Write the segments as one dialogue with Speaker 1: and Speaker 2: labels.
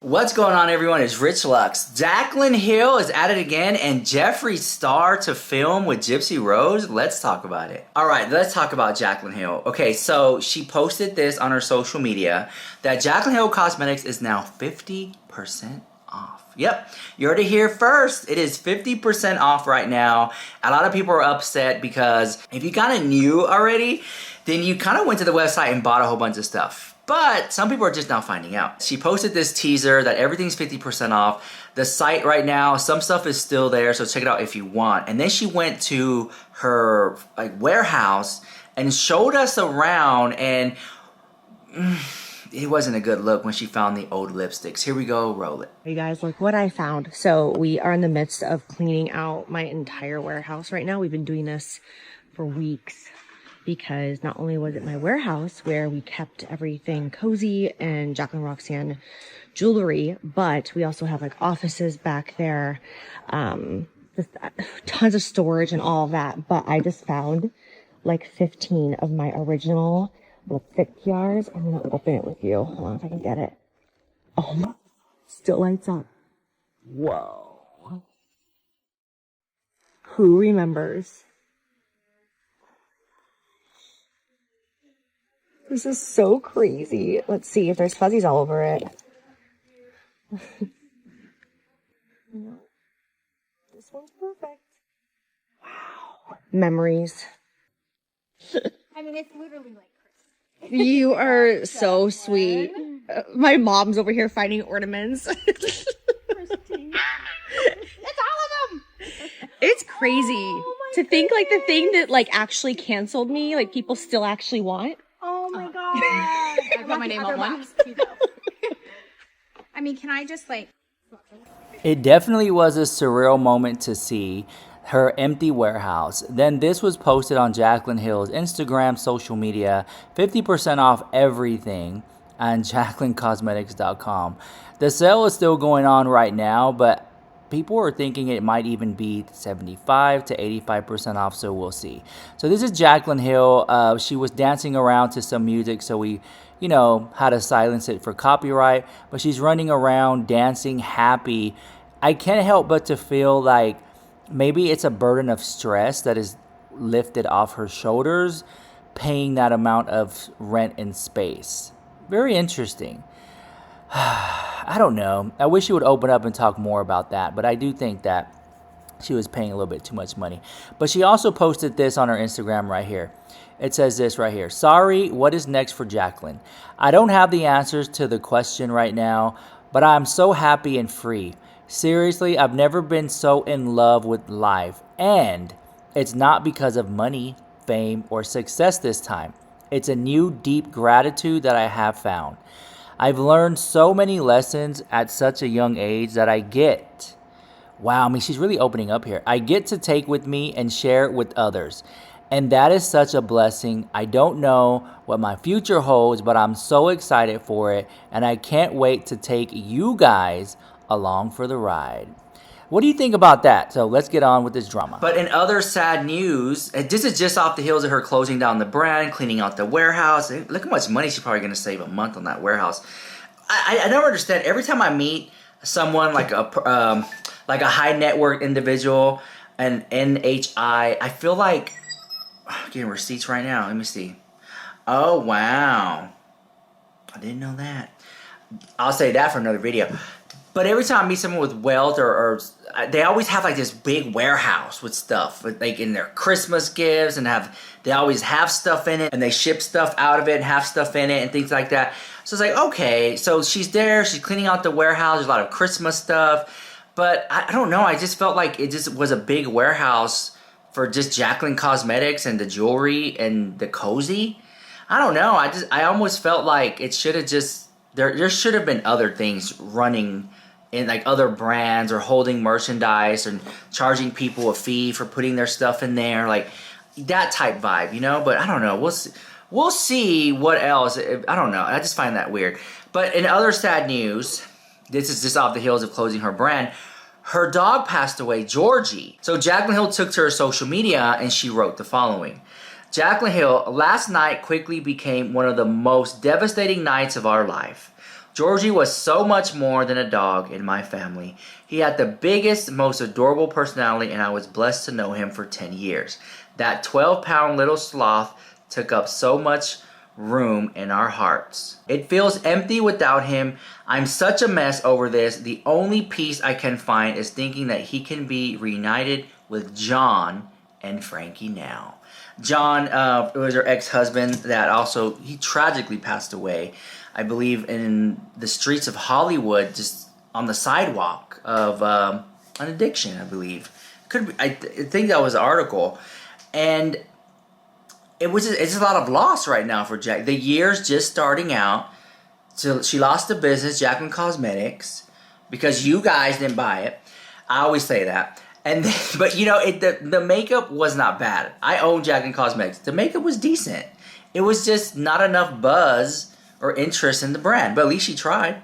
Speaker 1: What's going on, everyone? It's Rich Lux. Jaclyn Hill is at it again, and Jeffree Star to film with Gypsy Rose. Let's talk about it. All right, let's talk about Jaclyn Hill. Okay, so she posted this on her social media that Jaclyn Hill Cosmetics is now 50% off. Yep, you heard it here first. It is 50% off right now. A lot of people are upset because if you kind of knew already, then you kind of went to the website and bought a whole bunch of stuff. But some people are just now finding out. She posted this teaser that everything's 50% off. The site right now, some stuff is still there, so check it out if you want. And then she went to her warehouse and showed us around, and it wasn't a good look when she found the old lipsticks. Here we go, roll it.
Speaker 2: Hey guys, look what I found. So we are in the midst of cleaning out my entire warehouse right now. We've been doing this for weeks, because not only was it my warehouse where we kept everything cozy and Jaclyn Roxanne jewelry, but we also have like offices back there, just tons of storage and all of that. But I just found like 15 of my original lipstick jars. I'm gonna open it with you. Hold on if I can get it. Oh my, still lights up. Whoa. Who remembers? This is so crazy. Let's see if there's fuzzies all over it. This one's perfect. Wow. Memories.
Speaker 3: I mean, it's literally like Christmas.
Speaker 2: You are so sweet. My mom's over here finding ornaments.
Speaker 3: It's all of them.
Speaker 2: It's crazy to think like the thing that like actually canceled me, like people still actually want.
Speaker 3: Oh my god. I put my name on one. I mean, can I just like...
Speaker 1: It definitely was a surreal moment to see her empty warehouse. Then this was posted on Jaclyn Hill's Instagram, social media, 50% off everything on JaclynCosmetics.com. The sale is still going on right now, but people are thinking it might even be 75 to 85% off, so we'll see. So this is Jaclyn Hill. She was dancing around to some music, so we, had to silence it for copyright. But she's running around dancing happy. I can't help but to feel like maybe it's a burden of stress that is lifted off her shoulders, paying that amount of rent and space. Very interesting. I don't know. I wish she would open up and talk more about that, but I do think that she was paying a little bit too much money. But she also posted this on her Instagram right here. It says this right here. Sorry, what is next for Jaclyn? I don't have the answers to the question right now, but I'm so happy and free. Seriously, I've never been so in love with life. And it's not because of money, fame, or success this time. It's a new deep gratitude that I have found. I've learned so many lessons at such a young age that I get. Wow, I mean, she's really opening up here. I get to take with me and share it with others. And that is such a blessing. I don't know what my future holds, but I'm so excited for it. And I can't wait to take you guys along for the ride. What do you think about that? So let's get on with this drama. But in other sad news, this is just off the heels of her closing down the brand, cleaning out the warehouse. Look how much money she's probably going to save a month on that warehouse. I never understand. Every time I meet someone like a high net worth individual, an NHI, I feel like I'm getting receipts right now. Let me see. Oh, wow. I didn't know that. I'll say that for another video. But every time I meet someone with wealth or they always have like this big warehouse with stuff, like in their Christmas gifts, and they always have stuff in it, and they ship stuff out of it and have stuff in it and things like that. So it's like, okay, so she's there, she's cleaning out the warehouse, there's a lot of Christmas stuff, but I don't know, I just felt like it just was a big warehouse for just Jaclyn Cosmetics and the jewelry and the cozy. I don't know, I almost felt like it should have just, there should have been other things running in, like other brands, or holding merchandise and charging people a fee for putting their stuff in there, like that type vibe, But I don't know. We'll see what else. I don't know. I just find that weird. But in other sad news, this is just off the heels of closing her brand. Her dog passed away, Georgie. So Jaclyn Hill took to her social media and she wrote the following. Jaclyn Hill, last night quickly became one of the most devastating nights of our life. Georgie was so much more than a dog in my family. He had the biggest, most adorable personality, and I was blessed to know him for 10 years. That 12-pound little sloth took up so much room in our hearts. It feels empty without him. I'm such a mess over this. The only peace I can find is thinking that he can be reunited with John and Frankie now. John was her ex-husband that also, he tragically passed away, I believe, in the streets of Hollywood, just on the sidewalk of an addiction, I believe. Could be, I think that was the article. And it's a lot of loss right now for Jack. The year's just starting out. So she lost the business, Jaclyn Cosmetics, because you guys didn't buy it. I always say that. And then, but you know, the makeup was not bad. I own Jaclyn Cosmetics. The makeup was decent. It was just not enough buzz or interest in the brand. But at least she tried.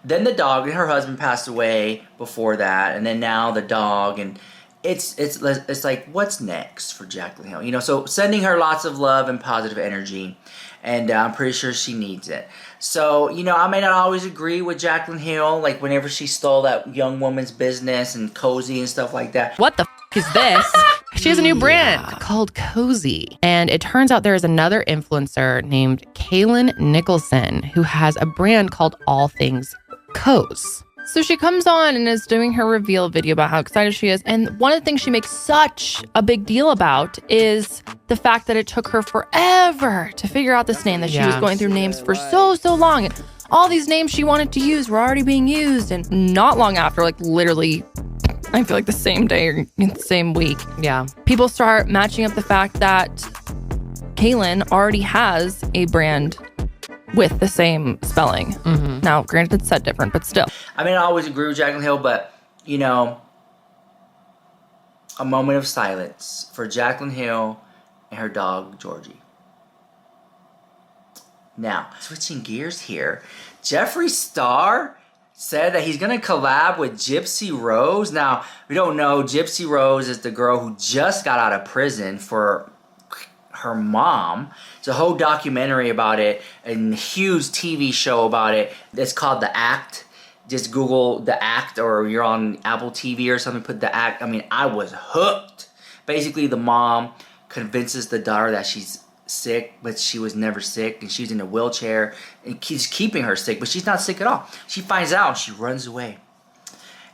Speaker 1: Then the dog and her husband passed away before that, and then now the dog, and it's like, what's next for Jaclyn Hill? You know, so sending her lots of love and positive energy, and I'm pretty sure she needs it. So, you know, I may not always agree with Jaclyn Hill, like whenever she stole that young woman's business and Cozy and stuff like that.
Speaker 4: What the is this? She has a new brand called Cozy. And it turns out there is another influencer named Kaylin Nicholson who has a brand called All Things Cozy. So she comes on and is doing her reveal video about how excited she is. And one of the things she makes such a big deal about is the fact that it took her forever to figure out this name, that she was going through names for so long. And all these names she wanted to use were already being used. And not long after, like literally, I feel like the same day or the same week. Yeah. People start matching up the fact that Kaylin already has a brand with the same spelling. Mm-hmm. Now, granted, it's said different, but still.
Speaker 1: I mean, I always agree with Jaclyn Hill, but, you know, a moment of silence for Jaclyn Hill and her dog, Georgie. Now, switching gears here, Jeffree Star said that he's going to collab with Gypsy Rose. Now, we don't know, Gypsy Rose is the girl who just got out of prison for her mom. It's a whole documentary about it, a huge TV show about it. It's called The Act. Just Google The Act, or you're on Apple TV or something, put The Act. I mean, I was hooked. Basically, the mom convinces the daughter that she's sick, but she was never sick, and she's in a wheelchair, and keeps keeping her sick, but she's not sick at all. She finds out, and she runs away.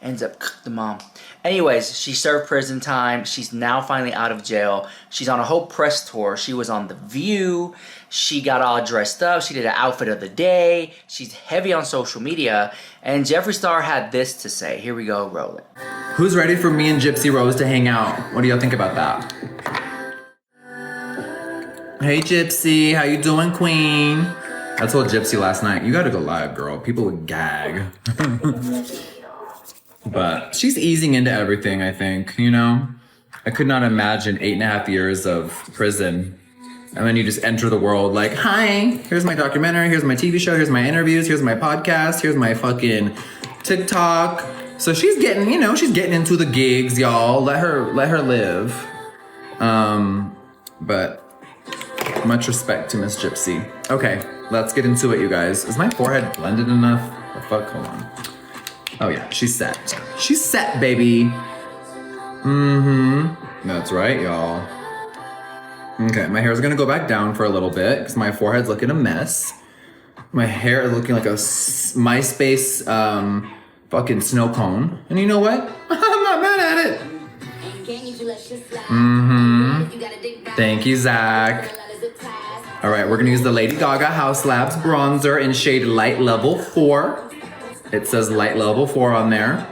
Speaker 1: Ends up the mom. Anyways, she served prison time. She's now finally out of jail. She's on a whole press tour. She was on The View. She got all dressed up. She did an outfit of the day. She's heavy on social media. And Jeffree Star had this to say. Here we go, roll it.
Speaker 5: Who's ready for me and Gypsy Rose to hang out? What do y'all think about that? Hey Gypsy, how you doing, queen? I told Gypsy last night, you gotta go live, girl. People would gag. But she's easing into everything, I think, you know? I could not imagine 8.5 years of prison. And then you just enter the world like, hi, here's my documentary, here's my TV show, here's my interviews, here's my podcast, here's my fucking TikTok. So she's getting, you know, she's getting into the gigs, y'all. Let her live. But much respect to Miss Gypsy. Okay, let's get into it, you guys. Is my forehead blended enough? The fuck, hold on. Oh yeah, she's set. She's set, baby. Mm-hmm. That's right, y'all. Okay, my hair's gonna go back down for a little bit because my forehead's looking a mess. My hair is looking like a MySpace fucking snow cone. And you know what? I'm not mad at it. Mm-hmm. Thank you, Zach. All right, we're gonna use the Lady Gaga Haus Labs bronzer in shade Light Level 4. It says Light Level 4 on there.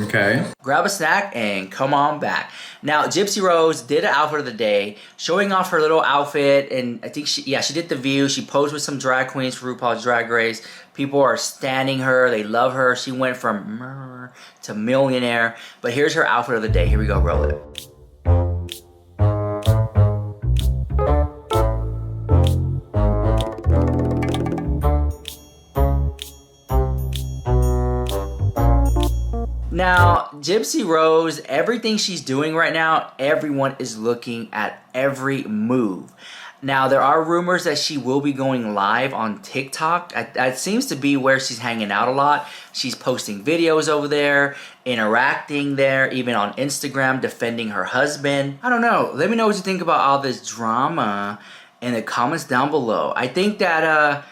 Speaker 5: Okay.
Speaker 1: Grab a snack and come on back. Now, Gypsy Rose did an outfit of the day, showing off her little outfit, and I think she did The View. She posed with some drag queens for RuPaul's Drag Race. People are standing her. They love her. She went from murr to millionaire. But here's her outfit of the day. Here we go. Roll it. Now, Gypsy Rose, everything she's doing right now, everyone is looking at every move. Now, there are rumors that she will be going live on TikTok. That seems to be where she's hanging out a lot. She's posting videos over there, interacting there, even on Instagram, defending her husband. I don't know. Let me know what you think about all this drama in the comments down below. I think that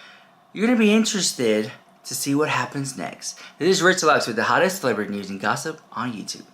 Speaker 1: you're going to be interested to see what happens next. This is Rich Lux with the hottest celebrity news and gossip on YouTube.